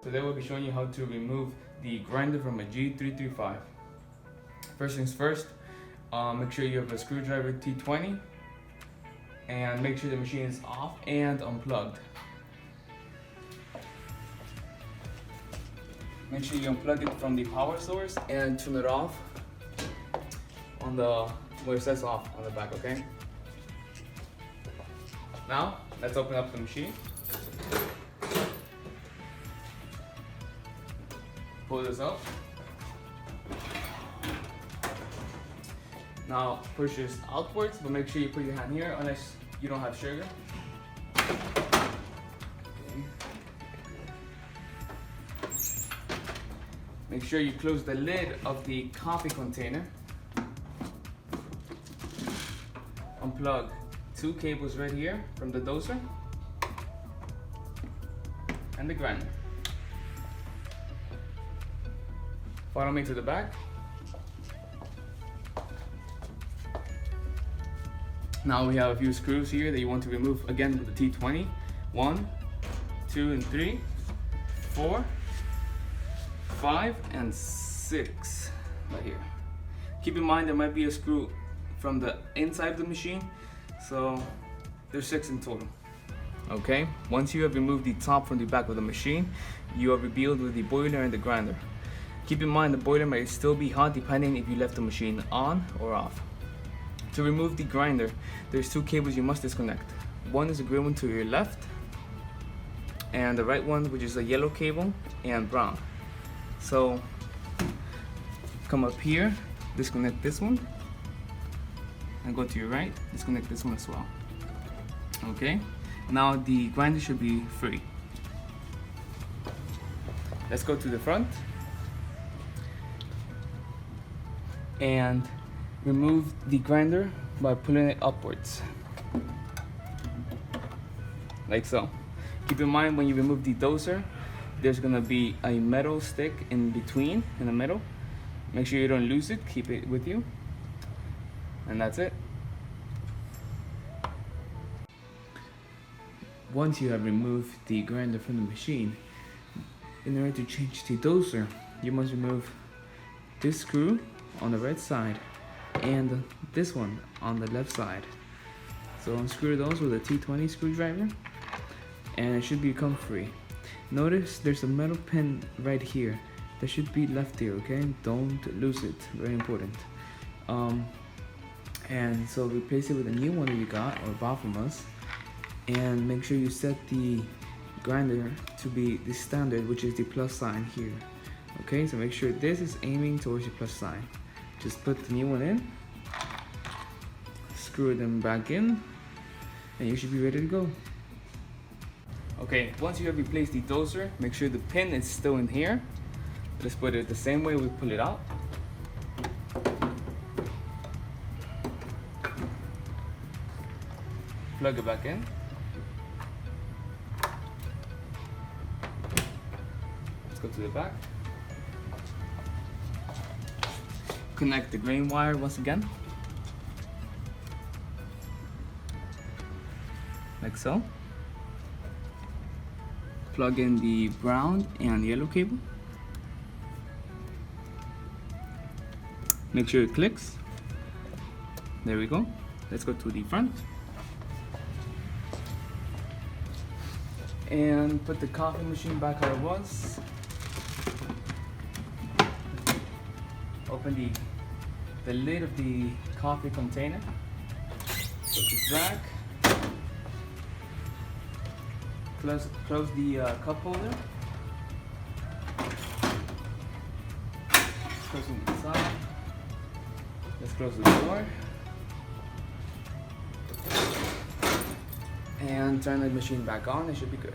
Today we'll be showing you how to remove the grinder from a G335. First things first, make sure you have a screwdriver T20 and make sure the machine is off and unplugged. Make sure you unplug it from the power source and turn it off on the where it says off on the back, okay? Now, let's open up the machine. Pull this up. Now push this outwards, but make sure you put your hand here unless you don't have sugar. Okay. Make sure you close the lid of the coffee container. Unplug 2 cables right here from the doser and the grinder. Follow me to the back. Now we have a few screws here that you want to remove again with the T20. 1, 2, and 3, 4, 5, and 6 right here. Keep in mind there might be a screw from the inside of the machine, so there's 6 in total. Okay, once you have removed the top from the back of the machine, you are revealed with the boiler and the grinder. Keep in mind the boiler may still be hot depending if you left the machine on or off. To remove the grinder, there's 2 cables you must disconnect. One is the gray one to your left, and the right one, which is a yellow cable and brown. So come up here, disconnect this one, and go to your right, disconnect this one as well. Okay, now the grinder should be free. Let's go to the front and remove the grinder by pulling it upwards, like so. Keep in mind when you remove the doser, there's gonna be a metal stick in between, in the middle. Make sure you don't lose it, keep it with you, and that's it. Once you have removed the grinder from the machine, in order to change the doser, you must remove this screw on the right side and this one on the left side. So unscrew those with a T20 screwdriver and it should become free. Notice there's a metal pin right here that should be left here, okay? Don't lose it, very important. And so replace it with a new one that you got or bought from us, and make sure you set the grinder to be the standard, which is the plus sign here. Okay, so make sure this is aiming towards the plus sign. Just put the new one in, screw them back in, and you should be ready to go. Okay, once you have replaced the doser, make sure the pin is still in here. Let's put it the same way we pull it out. Plug it back in. Let's go to the back. Connect the green wire once again, like so. Plug in the brown and yellow cable. Make sure it clicks. There we go. Let's go to the front and put the coffee machine back how it was. Open the lid of the coffee container. Put it back. Close the cup holder. Close on the side. Let's close the door. And turn the machine back on. It should be good.